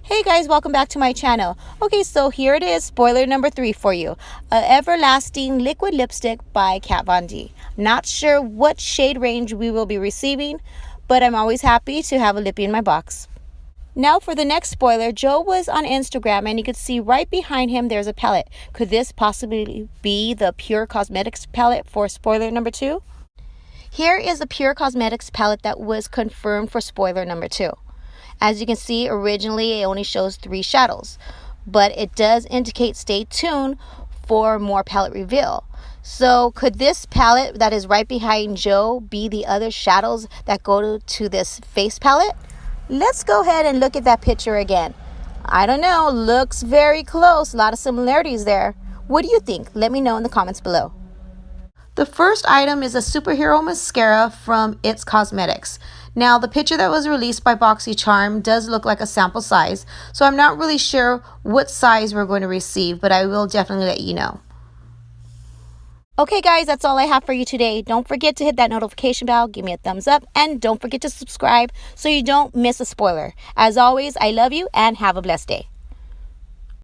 Hey guys, welcome back to my channel. Okay, so here it is, spoiler number 3 for you. Everlasting Liquid Lipstick by Kat Von D. Not sure what shade range we will be receiving, but I'm always happy to have a lippy in my box. Now for the next spoiler, Joe was on Instagram and you could see right behind him there's a palette. Could this possibly be the Pure Cosmetics palette for spoiler number 2? Here is the Pure Cosmetics palette that was confirmed for spoiler number 2. As you can see, originally it only shows 3 shadows, but it does indicate stay tuned for more palette reveal. So could this palette that is right behind Joe be the other shadows that go to this face palette? Let's go ahead and look at that picture again. I don't know, looks very close, a lot of similarities there. What do you think? Let me know in the comments below. The first item is a superhero mascara from Ipsy Cosmetics. Now, the picture that was released by BoxyCharm does look like a sample size, so I'm not really sure what size we're going to receive, but I will definitely let you know. Okay guys, that's all I have for you today. Don't forget to hit that notification bell, give me a thumbs up, and don't forget to subscribe so you don't miss a spoiler. As always, I love you and have a blessed day.